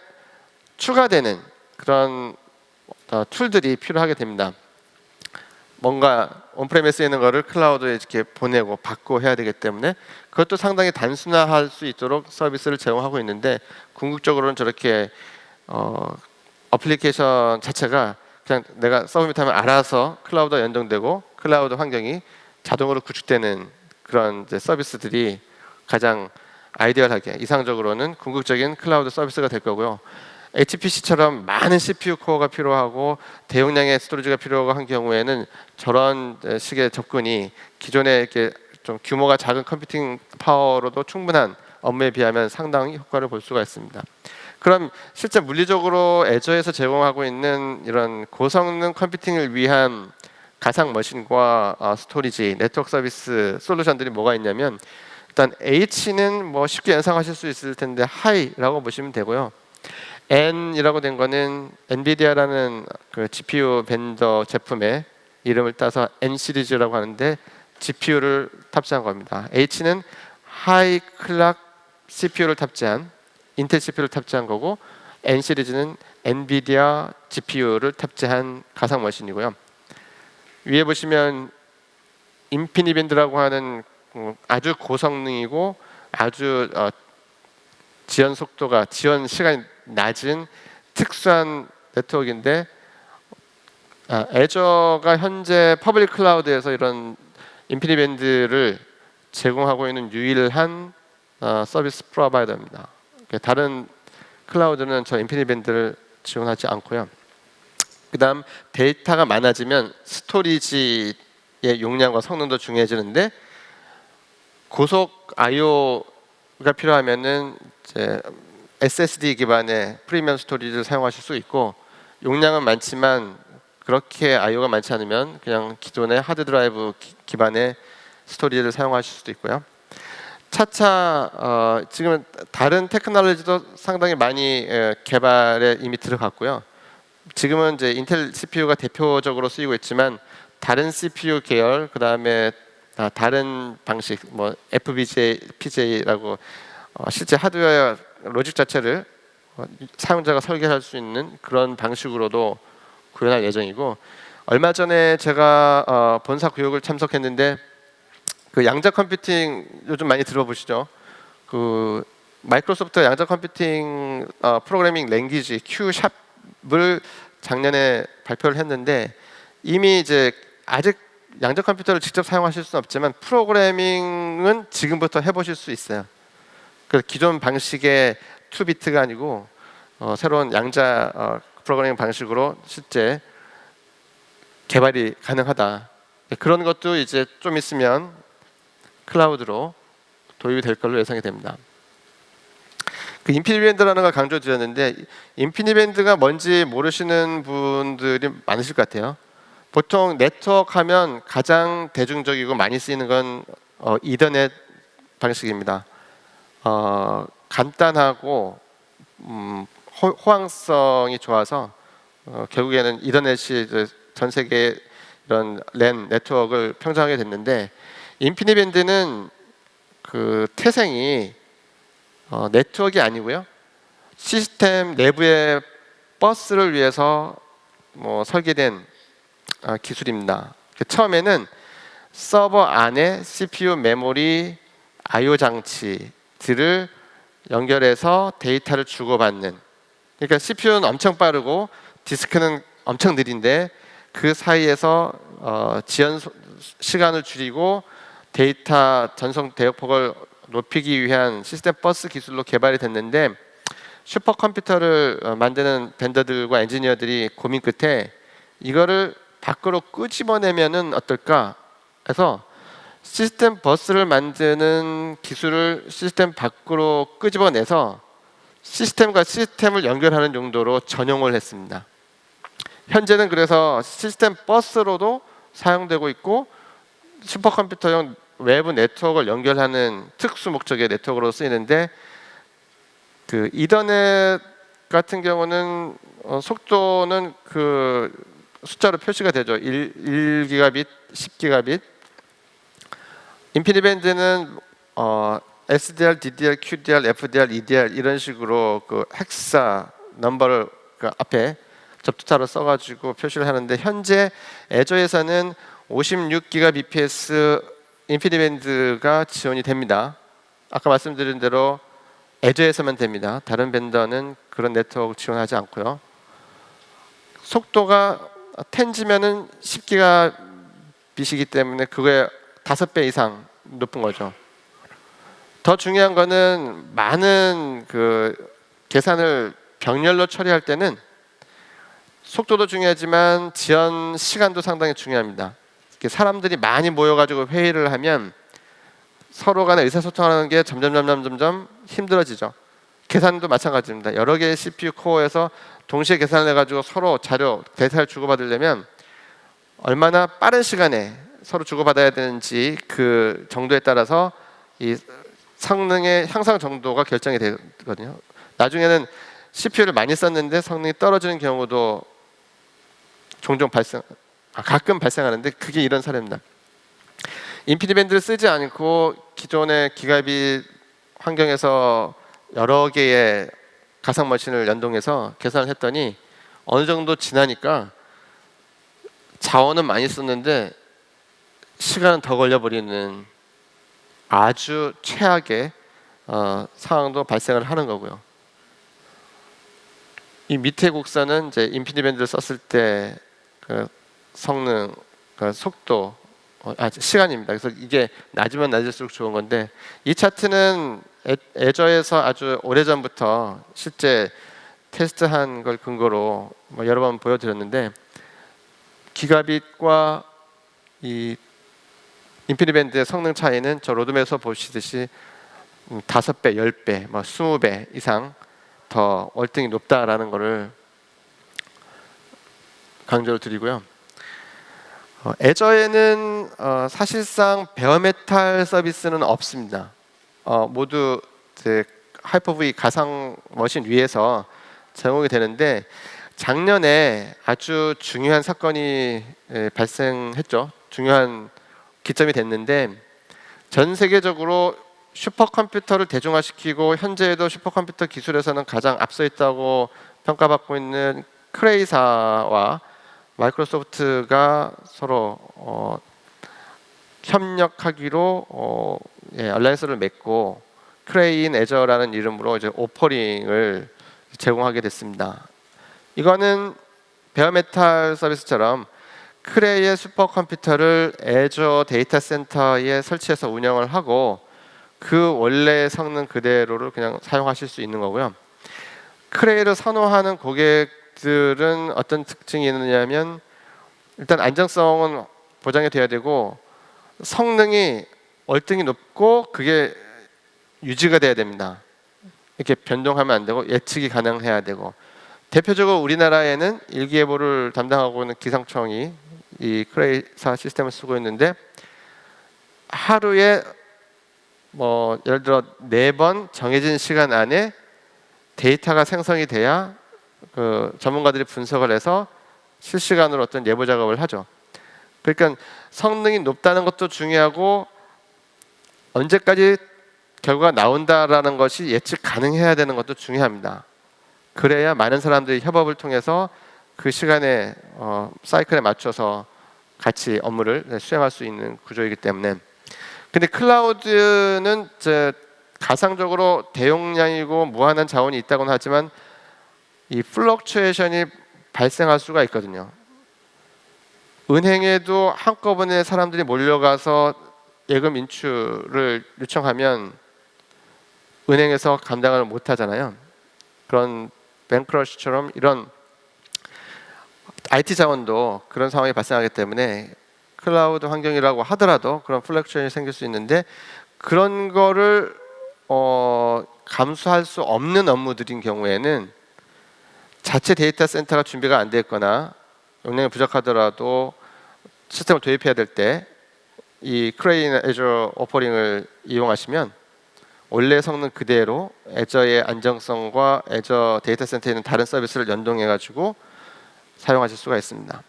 추가되는 그런 툴들이 필요하게 됩니다. 뭔가 온프레미스에 있는 거를 클라우드에 이렇게 보내고 받고 해야 되기 때문에 그것도 상당히 단순화할 수 있도록 서비스를 제공하고 있는데 궁극적으로는 저렇게 어플리케이션 자체가 그냥 내가 서브밋하면 알아서 클라우드와 연동되고 클라우드 환경이 자동으로 구축되는 그런 이제 서비스들이 가장 아이디얼하게 이상적으로는 궁극적인 클라우드 서비스가 될 거고요. HPC처럼 많은 CPU 코어가 필요하고 대용량의 스토리지가 필요하고 한 경우에는 저런 식의 접근이 기존에 이렇게 좀 규모가 작은 컴퓨팅 파워로도 충분한 업무에 비하면 상당히 효과를 볼 수가 있습니다. 그럼 실제 물리적으로 애저에서 제공하고 있는 이런 고성능 컴퓨팅을 위한 가상 머신과 스토리지, 네트워크 서비스 솔루션들이 뭐가 있냐면 일단 H는 뭐 쉽게 연상하실 수 있을 텐데 하이라고 보시면 되고요. N이라고 된 거는 엔비디아라는 그 GPU 벤더 제품의 이름을 따서 N 시리즈라고 하는데 GPU를 탑재한 겁니다. H는 하이 클락 CPU를 탑재한 인텔 CPU를 탑재한 거고 N 시리즈는 엔비디아 GPU를 탑재한 가상 머신이고요. 위에 보시면 인피니밴드라고 하는 아주 고성능이고 아주 지연 속도가 지연 시간이 낮은 특수한 네트워크인데 애저가 현재 퍼블릭 클라우드에서 이런 인피니밴드를 제공하고 있는 유일한 서비스 프로바이더입니다. 다른 클라우드는 저 인피니밴드를 지원하지 않고요. 그 다음 데이터가 많아지면 스토리지의 용량과 성능도 중요해지는데 고속 I/O가 필요하면은 이제 SSD 기반의 프리미엄 스토리지를 사용하실 수 있고 용량은 많지만 그렇게 I/O가 많지 않으면 그냥 기존의 하드 드라이브 기반의 스토리지를 사용하실 수도 있고요. 차차 지금은 다른 테크놀로지도 상당히 많이 개발에 이미 들어갔고요. 지금은 이제 인텔 CPU가 대표적으로 쓰이고 있지만 다른 CPU 계열 그 다음에 다른 방식 뭐 FPGA, PGA라고 실제 하드웨어 로직 자체를 사용자가 설계할 수 있는 그런 방식으로도 구현할 예정이고 얼마 전에 제가 본사 교육을 참석했는데 그 양자 컴퓨팅 요즘 많이 들어보시죠? 그 마이크로소프트 양자 컴퓨팅 프로그래밍 랭귀지 Q샵을 작년에 발표를 했는데 이미 이제 아직 양자 컴퓨터를 직접 사용하실 수는 없지만 프로그래밍은 지금부터 해보실 수 있어요. 그 기존 방식의 2비트가 아니고 새로운 양자 프로그래밍 방식으로 실제 개발이 가능하다. 그런 것도 이제 좀 있으면 클라우드로 도입이 될 걸로 예상이 됩니다. 그 인피니밴드라는 걸 강조드렸는데 인피니밴드가 뭔지 모르시는 분들이 많으실 것 같아요. 보통 네트워크 하면 가장 대중적이고 많이 쓰이는 건 이더넷 방식입니다. 간단하고 호황성이 좋아서 결국에는 이더넷이 전 세계 이런 랜 네트워크를 평정하게 됐는데 인피니밴드는 그 태생이 네트워크가 아니고요. 시스템 내부의 버스를 위해서 설계된 기술입니다. 처음에는 서버 안에 CPU, 메모리, I/O 장치들을 연결해서 데이터를 주고받는. 그러니까 CPU는 엄청 빠르고 디스크는 엄청 느린데 그 사이에서 지연 시간을 줄이고 데이터 전송 대역폭을 높이기 위한 시스템 버스 기술로 개발이 됐는데, 슈퍼컴퓨터를 만드는 벤더들과 엔지니어들이 고민 끝에 이거를 밖으로 끄집어내면은 어떨까 해서 시스템 버스를 만드는 기술을 시스템 밖으로 끄집어내서 시스템과 시스템을 연결하는 용도로 전용을 했습니다. 현재는 그래서 시스템 버스로도 사용되고 있고 슈퍼컴퓨터용 외부 네트워크를 연결하는 특수 목적의 네트워크로 쓰이는데, 그 이더넷 같은 경우는 속도는 그 숫자로 표시가 되죠. 1기가빗, 10기가빗. 인피니밴드는 SDR, DDR, QDR, FDR, EDR 이런 식으로 그 헥사 넘버를 그 앞에 접두타로 써가지고 표시를 하는데, 현재 애저에서는 56GBps 인피니밴드가 지원이 됩니다. 아까 말씀드린 대로 애저에서만 됩니다. 다른 벤더는 그런 네트워크 지원하지 않고요. 속도가 10G면은 10GB이기 때문에 그거의 5배 이상 높은 거죠. 더 중요한 거는 많은 그 계산을 병렬로 처리할 때는 속도도 중요하지만 지연 시간도 상당히 중요합니다. 이렇게 사람들이 많이 모여가지고 회의를 하면 서로 간에 의사소통하는 게 점점 힘들어지죠. 계산도 마찬가지입니다. 여러 개의 CPU 코어에서 동시에 계산을 해가지고 서로 자료, 데이터를 주고받으려면 얼마나 빠른 시간에 서로 주고받아야 되는지 그 정도에 따라서 이 성능의 향상 정도가 결정이 되거든요. 나중에는 CPU를 많이 썼는데 성능이 떨어지는 경우도 종종 가끔 발생하는데, 그게 이런 사례입니다. 인피니밴드를 쓰지 않고 기존의 기가빗 환경에서 여러 개의 가상 머신을 연동해서 계산을 했더니 어느 정도 지나니까 자원은 많이 썼는데 시간은 더 걸려버리는 아주 최악의 상황도 발생을 하는 거고요. 이 밑에 곡선은 이제 인피니밴드를 썼을 때 그 성능, 그 속도, 시간입니다. 그래서 이게 낮으면 낮을수록 좋은 건데, 이 차트는 애저에서 아주 오래전부터 실제 테스트한 걸 근거로 여러 번 보여드렸는데, 기가빗과 이 인피니밴드의 성능 차이는 저 로드맵에서 보시듯이 5배, 10배, 20배 이상 더 월등히 높다라는 것을 강조를 드리고요. 애저에는 사실상 베어메탈 서비스는 없습니다. 모두 하이퍼V 가상 머신 위에서 제공이 되는데, 작년에 아주 중요한 사건이 발생했죠. 중요한 기점이 됐는데, 전 세계적으로 슈퍼컴퓨터를 대중화시키고 현재에도 슈퍼컴퓨터 기술에서는 가장 앞서 있다고 평가받고 있는 크레이사와 마이크로소프트가 서로 협력하기로 얼라이언스를 맺고 크레인 애저라는 이름으로 이제 오퍼링을 제공하게 됐습니다. 이거는 베어메탈 서비스처럼 크레이의 슈퍼컴퓨터를 애저 데이터 센터에 설치해서 운영을 하고 그 원래 성능 그대로를 그냥 사용하실 수 있는 거고요. 크레이를 선호하는 고객들은 어떤 특징이 있느냐면, 일단 안정성은 보장이 돼야 되고 성능이 월등히 높고 그게 유지가 돼야 됩니다. 이렇게 변동하면 안 되고 예측이 가능해야 되고, 대표적으로 우리나라에는 일기예보를 담당하고 있는 기상청이 이 크레이사 시스템을 쓰고 있는데, 하루에 예를 들어 4번 정해진 시간 안에 데이터가 생성이 돼야 그 전문가들이 분석을 해서 실시간으로 어떤 예보 작업을 하죠. 그러니까 성능이 높다는 것도 중요하고 언제까지 결과가 나온다라는 것이 예측 가능해야 되는 것도 중요합니다. 그래야 많은 사람들이 협업을 통해서 그 시간에 사이클에 맞춰서 같이 업무를 수행할 수 있는 구조이기 때문에. 근데 클라우드는 가상적으로 대용량이고 무한한 자원이 있다고는 하지만 이 플럭추에이션이 발생할 수가 있거든요. 은행에도 한꺼번에 사람들이 몰려가서 예금 인출을 요청하면 은행에서 감당을 못 하잖아요. 그런 뱅크러시처럼 이런 IT 자원도 그런 상황이 발생하기 때문에 클라우드 환경이라고 하더라도 그런 플렉츄에이션이 생길 수 있는데, 그런 거를 감수할 수 없는 업무들인 경우에는 자체 데이터 센터가 준비가 안 됐거나 용량이 부족하더라도 시스템을 도입해야 될 때 이 크레인 애저 오퍼링을 이용하시면 원래 성능 그대로 애저의 안정성과 애저 데이터 센터에 있는 다른 서비스를 연동해 가지고 사용하실 수가 있습니다.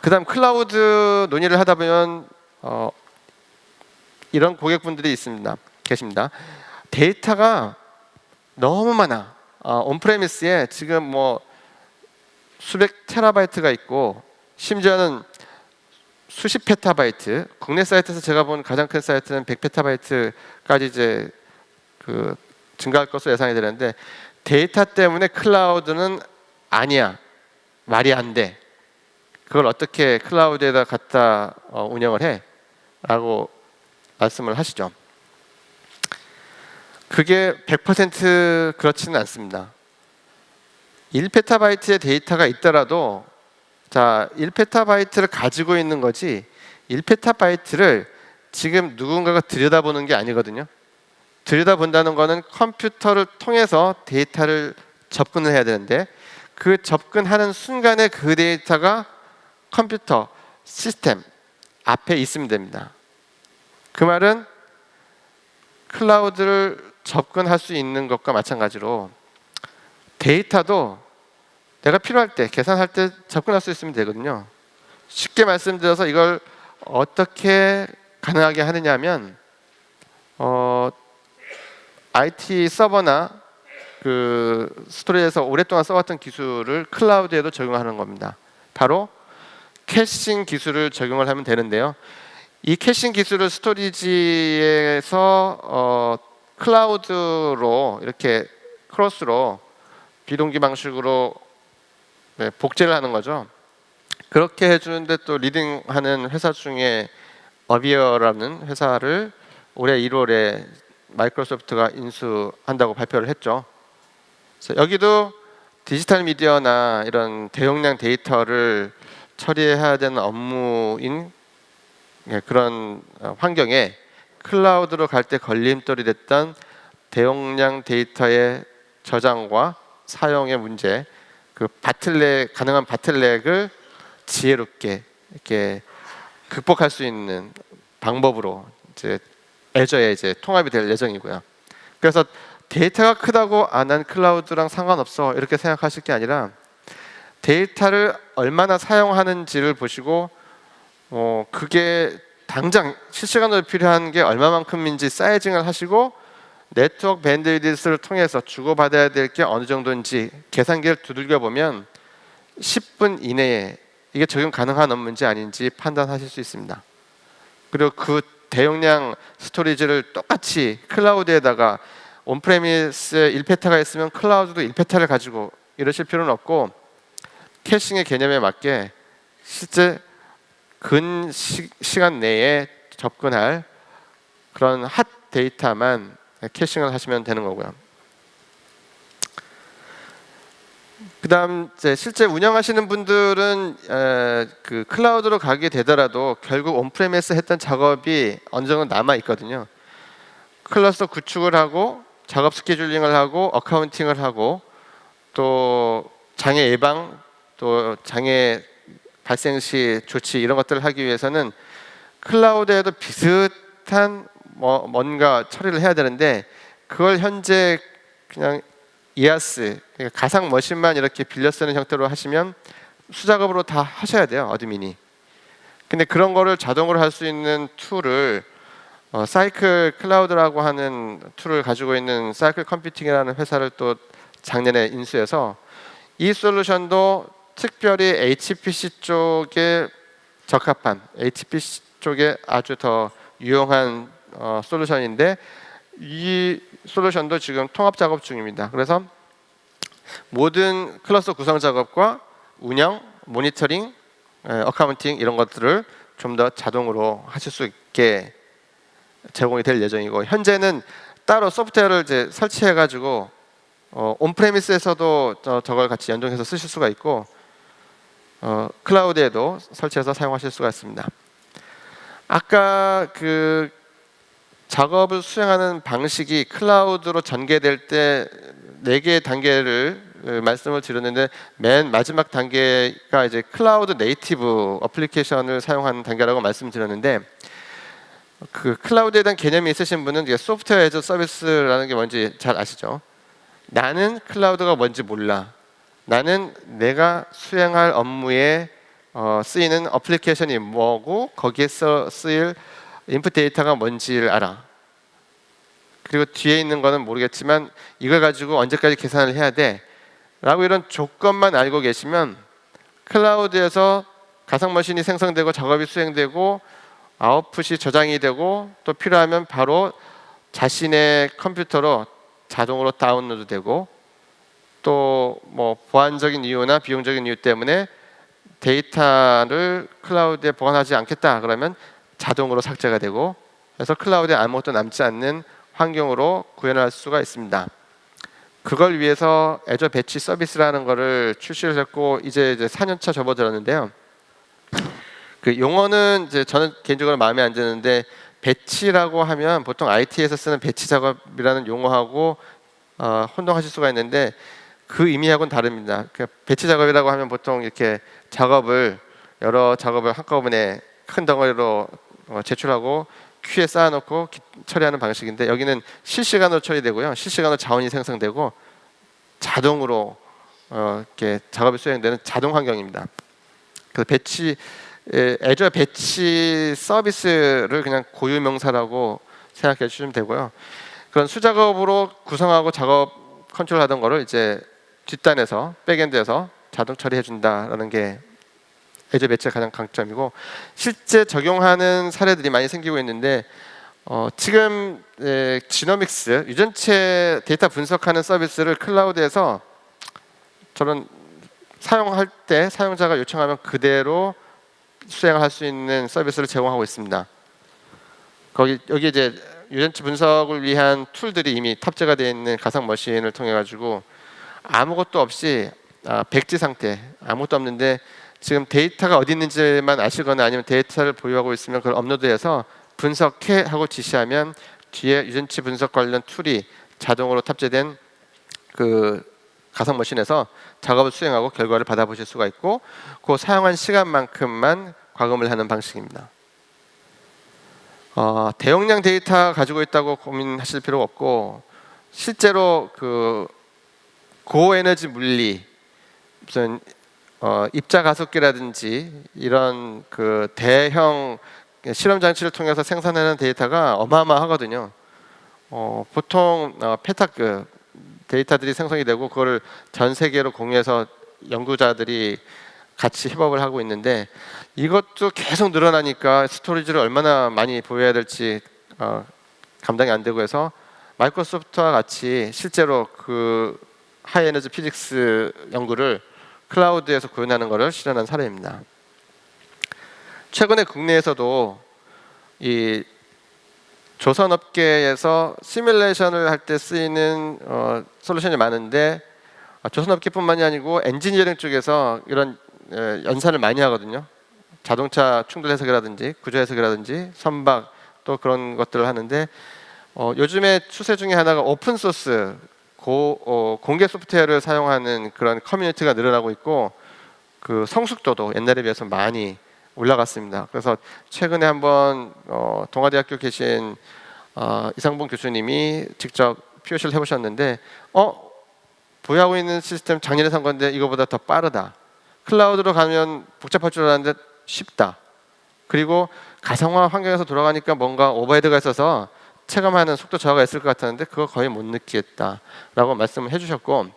그다음 클라우드 논의를 하다 보면 이런 고객분들이 계십니다. 데이터가 너무 많아. 온프레미스에 지금 뭐 수백 테라바이트가 있고 심지어는 수십 페타바이트, 국내 사이트에서 제가 본 가장 큰 사이트는 100페타바이트까지 이제 그 증가할 것으로 예상이 되는데, 데이터 때문에 클라우드는 아니야, 말이 안 돼. 그걸 어떻게 클라우드에다 갖다 운영을 해? 라고 말씀을 하시죠. 그게 100% 그렇지는 않습니다. 1페타바이트의 데이터가 있더라도, 자, 1페타바이트를 가지고 있는 거지 1페타바이트를 지금 누군가가 들여다보는 게 아니거든요. 들여다본다는 거는 컴퓨터를 통해서 데이터를 접근을 해야 되는데, 그 접근하는 순간에 그 데이터가 컴퓨터 시스템 앞에 있으면 됩니다. 그 말은 클라우드를 접근할 수 있는 것과 마찬가지로 데이터도 내가 필요할 때, 계산할 때 접근할 수 있으면 되거든요. 쉽게 말씀드려서 이걸 어떻게 가능하게 하느냐 하면 IT 서버나 그 스토리지에서 오랫동안 써왔던 기술을 클라우드에도 적용하는 겁니다. 바로 캐싱 기술을 적용을 하면 되는데요. 이 캐싱 기술을 스토리지에서 클라우드로 이렇게 크로스로 비동기 방식으로 복제를 하는 거죠. 그렇게 해주는데 또 리딩하는 회사 중에 어비어라는 회사를 올해 1월에 마이크로소프트가 인수한다고 발표를 했죠. 그래서 여기도 디지털 미디어나 이런 대용량 데이터를 처리해야 되는 업무인 그런 환경에 클라우드로 갈 때 걸림돌이 됐던 대용량 데이터의 저장과 사용의 문제, 그 가능한 바틀렉을 지혜롭게 이렇게 극복할 수 있는 방법으로 이제 애저에 이제 통합이 될 예정이고요. 그래서 데이터가 크다고 난 클라우드랑 상관없어 이렇게 생각하실 게 아니라, 데이터를 얼마나 사용하는지를 보시고 그게 당장 실시간으로 필요한 게 얼마만큼인지 사이징을 하시고, 네트워크 밴드위드를 통해서 주고받아야 될 게 어느 정도인지 계산기를 두들겨 보면 10분 이내에 이게 적용 가능한 업무인지 아닌지 판단하실 수 있습니다. 그리고 그 대용량 스토리지를 똑같이 클라우드에다가 온프레미스에 1페타가 있으면 클라우드도 1페타를 가지고 이러실 필요는 없고, 캐싱의 개념에 맞게 실제 근 시간 내에 접근할 그런 핫 데이터만 캐싱을 하시면 되는 거고요. 그다음 이제 실제 운영하시는 분들은 그 클라우드로 가게 되더라도 결국 온프레미스 했던 작업이 어느 정도 남아 있거든요. 클러스터 구축을 하고 작업 스케줄링을 하고 어카운팅을 하고 또 장애 예방, 또 장애 발생 시 조치 이런 것들을 하기 위해서는 클라우드에도 비슷한 뭔가 처리를 해야 되는데, 그걸 현재 그냥 이아스, 그러니까 가상 머신만 이렇게 빌려 쓰는 형태로 하시면 수작업으로 다 하셔야 돼요, 어드민이. 근데 그런 거를 자동으로 할 수 있는 툴을 사이클 클라우드라고 하는 툴을 가지고 있는 사이클 컴퓨팅이라는 회사를 또 작년에 인수해서, 이 솔루션도 특별히 HPC 쪽에 적합한, HPC 쪽에 아주 더 유용한 솔루션인데, 이 솔루션도 지금 통합 작업 중입니다. 그래서 모든 클러스터 구성 작업과 운영, 모니터링, 어카운팅 이런 것들을 좀 더 자동으로 하실 수 있게 제공이 될 예정이고, 현재는 따로 소프트웨어를 이제 설치해가지고 온프레미스에서도 저걸 같이 연동해서 쓰실 수가 있고, 클라우드에도 설치해서 사용하실 수가 있습니다. 아까 그 작업을 수행하는 방식이 클라우드로 전개될 때 4개의 단계를 말씀을 드렸는데, 맨 마지막 단계가 이제 클라우드 네이티브 어플리케이션을 사용하는 단계라고 말씀드렸는데, 그 클라우드에 대한 개념이 있으신 분은 이게 소프트웨어 애저 서비스라는 게 뭔지 잘 아시죠? 나는 클라우드가 뭔지 몰라. 나는 내가 수행할 업무에 쓰이는 어플리케이션이 뭐고 거기에서 쓰일 인풋 데이터가 뭔지를 알아. 그리고 뒤에 있는 거는 모르겠지만 이걸 가지고 언제까지 계산을 해야 돼 라고 이런 조건만 알고 계시면 클라우드에서 가상머신이 생성되고 작업이 수행되고 아웃풋이 저장이 되고 또 필요하면 바로 자신의 컴퓨터로 자동으로 다운로드 되고, 또 뭐 보안적인 이유나 비용적인 이유 때문에 데이터를 클라우드에 보관하지 않겠다 그러면 자동으로 삭제가 되고, 그래서 클라우드에 아무것도 남지 않는 환경으로 구현할 수가 있습니다. 그걸 위해서 애저 배치 서비스라는 거를 출시를 했고 이제 4년차 접어들었는데요. 그 용어는 이제 저는 개인적으로 마음에 안 드는데, 배치라고 하면 보통 IT에서 쓰는 배치 작업이라는 용어하고 혼동하실 수가 있는데 그 의미하고는 다릅니다. 그 배치 작업이라고 하면 보통 이렇게 여러 작업을 한꺼번에 큰 덩어리로 제출하고 큐에 쌓아놓고 처리하는 방식인데, 여기는 실시간으로 처리되고요, 실시간으로 자원이 생성되고 자동으로 이렇게 작업이 수행되는 자동 환경입니다. 그래서 애저 배치 서비스를 그냥 고유 명사라고 생각해 주시면 되고요. 그런 수작업으로 구성하고 작업 컨트롤하던 거를 이제 뒷단에서 백엔드에서 자동 처리해 준다라는 게 애저 배치의 가장 강점이고, 실제 적용하는 사례들이 많이 생기고 있는데 지금 지노믹스 유전체 데이터 분석하는 서비스를 클라우드에서 저런 사용할 때 사용자가 요청하면 그대로 수행할 수 있는 서비스를 제공하고 있습니다. 여기 이제 유전체 분석을 위한 툴들이 이미 탑재가 되어 있는 가상 머신을 통해 가지고 아무것도 없이 백지 상태, 아무것도 없는데 지금 데이터가 어디 있는지만 아시거나 아니면 데이터를 보유하고 있으면 그걸 업로드해서 분석해 하고 지시하면 뒤에 유전체 분석 관련 툴이 자동으로 탑재된 그 가상 머신에서 작업을 수행하고 결과를 받아보실 수가 있고, 그 사용한 시간만큼만 과금을 하는 방식입니다. 대용량 데이터 가지고 있다고 고민하실 필요가 없고, 실제로 그 고에너지 물리, 무슨 입자 가속기라든지 이런 그 대형 실험 장치를 통해서 생산하는 데이터가 어마어마하거든요. 보통 페타급 데이터들이 생성이 되고 그거를 전 세계로 공유해서 연구자들이 같이 협업을 하고 있는데, 이것도 계속 늘어나니까 스토리지를 얼마나 많이 보유해야 될지 감당이 안 되고 해서 마이크로소프트와 같이 실제로 그 하이에너지 피직스 연구를 클라우드에서 구현하는 것을 실현한 사례입니다. 최근에 국내에서도 이 조선업계에서 시뮬레이션을 할 때 쓰이는 솔루션이 많은데, 조선업계뿐만이 아니고 엔지니어링 쪽에서 이런 연산을 많이 하거든요. 자동차 충돌 해석이라든지 구조 해석이라든지 선박 또 그런 것들을 하는데, 요즘에 추세 중에 하나가 오픈 소스 공개 소프트웨어를 사용하는 그런 커뮤니티가 늘어나고 있고, 그 성숙도도 옛날에 비해서 많이 올라갔습니다. 그래서 최근에 한번 동아대학교 계신 이상봉 교수님이 직접 POC를 해보셨는데, 보유하고 있는 시스템 작년에 산 건데 이거보다 더 빠르다. 클라우드로 가면 복잡할 줄 알았는데 쉽다. 그리고 가상화 환경에서 돌아가니까 뭔가 오버헤드가 있어서 체감하는 속도 저하가 있을 것 같았는데 그거 거의 못 느끼겠다라고 말씀을 해주셨고,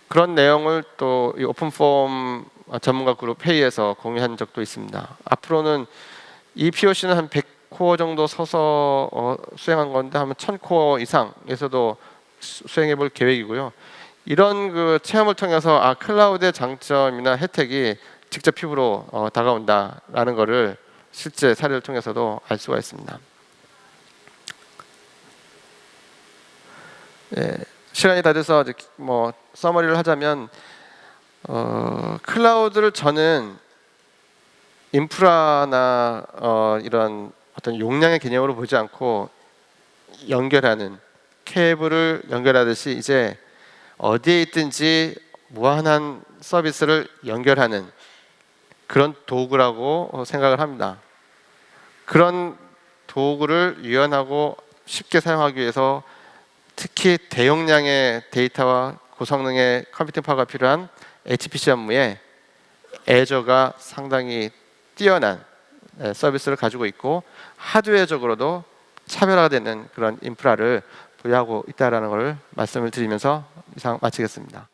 그런 내용을 또 이 오픈폼 전문가 그룹 회의에서 공유한 적도 있습니다. 앞으로는 이 POC는 한 100코어 정도 서서 수행한 건데 한 1000코어 이상에서도 수행해 볼 계획이고요. 이런 그 체험을 통해서 클라우드의 장점이나 혜택이 직접 피부로 다가온다라는 것을 실제 사례를 통해서도 알 수가 있습니다. 예, 시간이 다 돼서 뭐 서머리를 하자면 클라우드를 저는 인프라나 이런 어떤 용량의 개념으로 보지 않고 연결하는 케이블을 연결하듯이 이제 어디에 있든지 무한한 서비스를 연결하는 그런 도구라고 생각을 합니다. 그런 도구를 유연하고 쉽게 사용하기 위해서 특히 대용량의 데이터와 고성능의 컴퓨팅 파워가 필요한 HPC 업무에 애저가 상당히 뛰어난 서비스를 가지고 있고 하드웨어적으로도 차별화가 되는 그런 인프라를 보유하고 있다는 것을 말씀을 드리면서 이상 마치겠습니다.